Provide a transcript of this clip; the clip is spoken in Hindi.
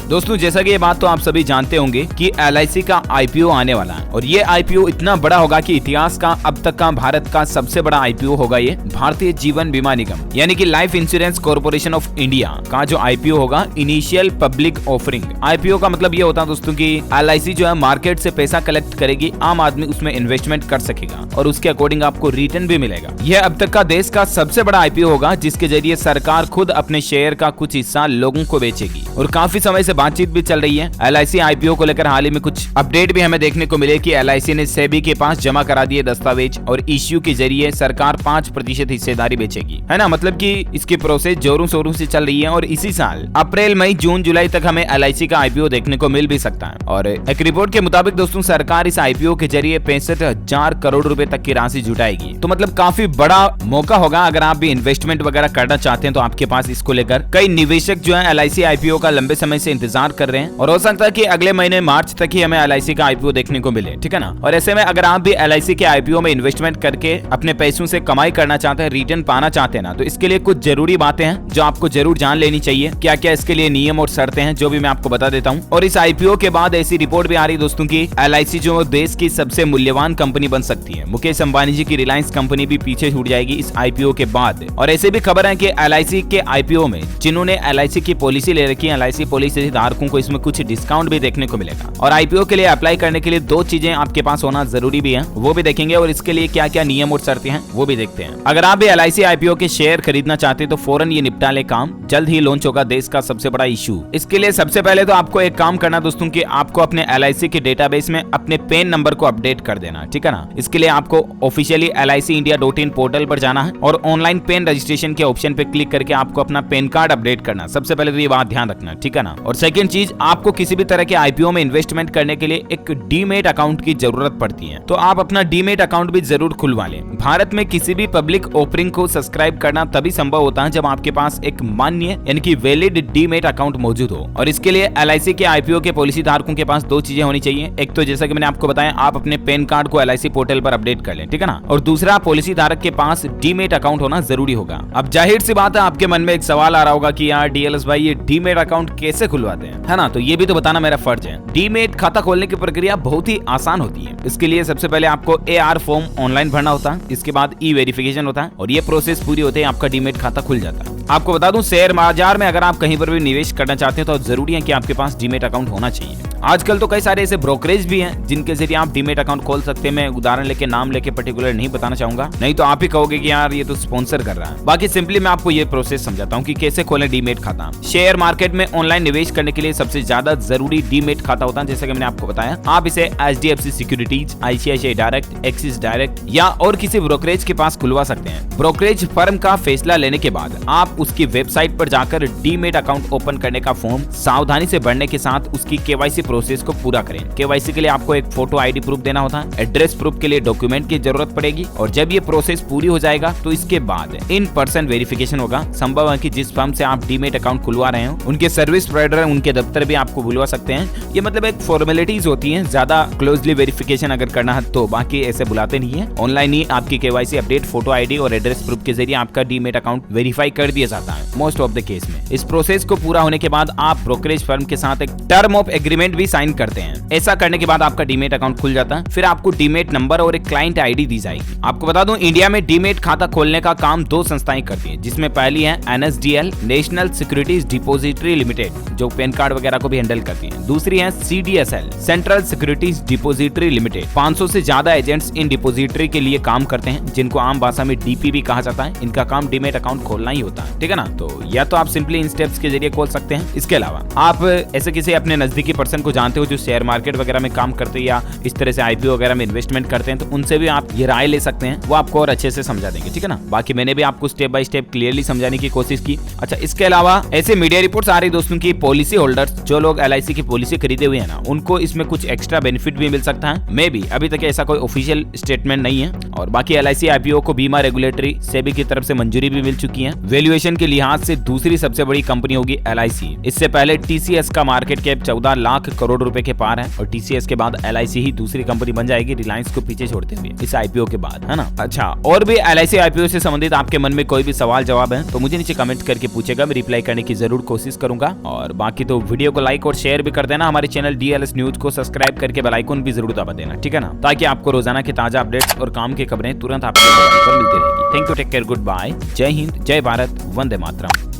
दोस्तों जैसा कि ये बात तो आप सभी जानते होंगे कि LIC का IPO आने वाला है और ये IPO इतना बड़ा होगा कि इतिहास का अब तक का भारत का सबसे बड़ा IPO होगा। ये भारतीय जीवन बीमा निगम यानी कि life insurance corporation of India का जो IPO होगा, इनिशियल पब्लिक ऑफरिंग। IPO का मतलब ये होता है दोस्तों कि LIC जो है मार्केट से पैसा कलेक्ट करेगी, आम आदमी उसमें इन्वेस्टमेंट कर सकेगा और उसके अकॉर्डिंग आपको रिटर्न भी मिलेगा। यह अब तक का देश का सबसे बड़ा IPO होगा जिसके जरिए सरकार खुद अपने शेयर का कुछ हिस्सा लोगों को बेचेगी और काफी समय से बातचीत भी चल रही है। LIC IPO को लेकर हाल ही में कुछ अपडेट भी हमें देखने को मिले कि LIC ने सेबी के पास जमा करा दिए दस्तावेज और इश्यू के जरिए सरकार 5% हिस्सेदारी बेचेगी, है ना। मतलब कि इसकी प्रोसेस जोरों शोरों से चल रही है और इसी साल अप्रैल मई जून जुलाई तक हमें LIC का IPO देखने को मिल भी सकता है। और एक रिपोर्ट के मुताबिक दोस्तों सरकार इस IPO के जरिए 65,000 करोड़ रुपए तक की राशि जुटाएगी। तो मतलब काफी बड़ा मौका होगा। अगर आप भी इन्वेस्टमेंट वगैरह करना चाहते हैं तो आपके पास इसको लेकर कई निवेशक जो है LIC IPO का लंबे समय से इंतजार कर रहे हैं और हो सकता है कि अगले महीने मार्च तक ही हमें LIC का IPO देखने को मिले, ठीक है ना। और ऐसे में अगर आप भी LIC के IPO में इन्वेस्टमेंट करके अपने पैसों से कमाई करना चाहते हैं, रिटर्न पाना चाहते हैं ना, तो इसके लिए कुछ जरूरी बातें हैं जो आपको जरूर जान लेनी चाहिए। क्या क्या इसके लिए नियम और शर्तें हैं जो भी मैं आपको बता देता हूँ। और इस IPO के बाद ऐसी रिपोर्ट भी आ रही दोस्तों की LIC जो देश की सबसे मूल्यवान कंपनी बन सकती है। मुकेश अंबानी जी की रिलायंस कंपनी भी पीछे छूट जाएगी इस IPO के बाद। और ऐसे भी खबर है कि LIC के IPO में जिन्होंने LIC की पॉलिसी ले रखी है, LIC पॉलिसी धारकों को इसमें कुछ डिस्काउंट भी देखने को मिलेगा। और IPO के लिए अप्लाई करने के लिए 2 चीजें आपके पास होना जरूरी भी है, वो भी देखेंगे और इसके लिए क्या क्या नियम और शर्तें हैं वो भी देखते हैं। अगर आप भी LIC IPO के शेयर खरीदना चाहते हैं तो फौरन ये निपटा ले काम, जल्द ही लॉन्च होगा देश का सबसे बड़ा इशू। इसके लिए सबसे पहले तो आपको एक काम करना दोस्तों कि आपको अपने LIC के डेटाबेस में अपने पैन नंबर को अपडेट कर देना, ठीक है ना। इसके लिए आपको ऑफिशियली LICindia.in पोर्टल पर जाना है और ऑनलाइन पेन रजिस्ट्रेशन के ऑप्शन पे क्लिक करके आपको अपना पैन कार्ड अपडेट करना। सबसे पहले तो ये बात ध्यान रखना, ठीक है ना। और सेकंड चीज, आपको किसी भी तरह के IPO में इन्वेस्टमेंट करने के लिए एक डीमेट अकाउंट की जरूरत पड़ती है, तो आप अपना डीमेट अकाउंट भी जरूर खुलवा लें। भारत में किसी भी पब्लिक ऑफरिंग को सब्सक्राइब करना तभी संभव होता है जब आपके पास एक मान्य यानी कि वैलिड डीमेट अकाउंट मौजूद हो। और इसके लिए LIC के IPO के पॉलिसी धारकों के पास 2 चीजें होनी चाहिए। एक तो जैसा कि मैंने आपको बताया, आप अपने पैन कार्ड को LIC पोर्टल पर अपडेट कर लें, ठीक है ना। और दूसरा, पॉलिसी धारक के पास डीमेट अकाउंट होना जरूरी होगा। अब जाहिर सी बात है आपके मन में एक सवाल आ रहा होगा कि यार DLS भाई ये डीमेट अकाउंट कैसे खुलवाते हैं, है ना। तो ये भी तो बताना मेरा फर्ज है। डीमेट खाता खोलने की प्रक्रिया बहुत ही आसान होती है। इसके लिए सबसे पहले आपको AR फॉर्म ऑनलाइन भरना होता है, इसके बाद E-वेरिफिकेशन होता है और ये प्रोसेस पूरी होते ही आपका डीमेट खाता खुल जाता है। आपको बता दूं, शेयर बाजार में अगर आप कहीं पर भी निवेश करना चाहते हैं तो जरूरी है कि आपके पास डीमेट अकाउंट होना चाहिए। आजकल तो कई सारे ऐसे ब्रोकरेज भी हैं जिनके जरिए आप डीमेट अकाउंट खोल सकते हैं। मैं उदाहरण लेके नाम लेके पर्टिकुलर नहीं बताना चाहूंगा, नहीं तो आप ही कहोगे कि यार ये तो स्पॉन्सर कर रहा है। बाकी सिंपली मैं आपको ये प्रोसेस समझाता हूँ कि कैसे खोलें डीमेट खाता। शेयर मार्केट में ऑनलाइन निवेश करने के लिए सबसे ज्यादा जरूरी डीमेट खाता होता है, जैसे कि मैंने आपको बताया। आप इसे HDFC securities, ICICI direct, axis direct या और किसी ब्रोकरेज के पास खुलवा सकते हैं। ब्रोकरेज फर्म का फैसला लेने के बाद आप उसकी वेबसाइट पर जाकर डीमेट अकाउंट ओपन करने का फॉर्म सावधानी से भरने के साथ उसकी KYC प्रोसेस को पूरा करें। KYC के लिए आपको एक फोटो ID प्रूफ देना होता है, एड्रेस प्रूफ के लिए डॉक्यूमेंट की जरूरत पड़ेगी और जब ये प्रोसेस पूरी हो जाएगा तो इसके बाद इन पर्सन वेरिफिकेशन होगा। संभव है कि जिस फर्म से आप डीमेट अकाउंट खुलवा रहे हो उनके सर्विस प्रोवाइडर उनके दफ्तर भी आपको बुलवा सकते हैं। ये मतलब एक फॉर्मेलिटीज होती है, ज्यादा क्लोजली वेरिफिकेशन अगर करना है तो, बाकी ऐसे बुलाते नहीं है। ऑनलाइन ही आपकी KYC अपडेट, फोटो ID और एड्रेस प्रूफ के जरिए आपका डीमेट अकाउंट वेरीफाई कर दिया जाता है मोस्ट ऑफ द केस में। इस प्रोसेस को पूरा होने के बाद आप ब्रोकरेज फर्म के साथ एक टर्म ऑफ एग्रीमेंट भी साइन करते हैं। ऐसा करने के बाद आपका डीमेट अकाउंट खुल जाता है। फिर आपको डीमेट नंबर और एक क्लाइंट ID दी जाएगी। आपको बता दूं, इंडिया में डीमेट खाता खोलने का काम 2 संस्थाएं करती हैं, जिसमें पहली है NSDL, national securities depository limited, जो पैन कार्ड वगैरह को भी हैंडल करती है। दूसरी है CDSL, central securities depository limited. 500 से ज्यादा एजेंट्स इन डिपोजिटरी के लिए काम करते हैं, जिनको आम भाषा में DP भी कहा जाता है। इनका काम डीमेट अकाउंट खोलना ही होता है, ठीक है ना। तो या तो आप सिंपली इन स्टेप्स के जरिए खोल सकते हैं। इसके अलावा आप ऐसे किसी अपने नजदीकी पर्सन को जानते हो जो शेयर मार्केट वगैरह में काम करते हैं या इस तरह से IPO वगैरह में इन्वेस्टमेंट करते हैं, तो उनसे भी आप ये राय ले सकते हैं, वो आपको और अच्छे से समझा देंगे, ठीक है ना। बाकी मैंने भी आपको स्टेप बाय स्टेप क्लियरली समझाने की कोशिश की। अच्छा, इसके अलावा ऐसे मीडिया रिपोर्ट्स आ रही दोस्तों की पॉलिसी होल्डर्स जो लोग LIC की पॉलिसी खरीदे हुए हैं ना, उनको इसमें कुछ एक्स्ट्रा बेनिफिट भी मिल सकता है। मे भी अभी तक ऐसा कोई ऑफिशियल स्टेटमेंट नहीं है। और बाकी LIC IPO को बीमा रेगुलेटरी सेबी की तरफ से मंजूरी भी मिल चुकी है। वैल्यूएशन वैल्यूएशन के लिहाज से दूसरी सबसे बड़ी कंपनी होगी LIC। इससे पहले TCS का मार्केट कैप 14 लाख करोड़ रुपए के पार है और TCS के बाद LIC ही दूसरी कंपनी बन जाएगी रिलायंस को पीछे छोड़ते हुए इस IPO के बाद, है ना। अच्छा, और भी LIC IPO से संबंधित आपके मन में कोई भी सवाल जवाब है तो मुझे नीचे कमेंट करके पूछेगा, मैं रिप्लाई करने की जरूर कोशिश करूंगा। और बाकी तो वीडियो को लाइक और शेयर भी कर देना, हमारे चैनल DLS न्यूज को सब्सक्राइब करके बेल आइकन भी जरूर दबा देना, ठीक है ना, ताकि आपको रोजाना की ताजा अपडेट्स और काम की खबरें तुरंत आपके मोबाइल पर मिलती रहेगी। Thank you, take care, good bye, जय हिंद, जय भारत, वंदे मातरम।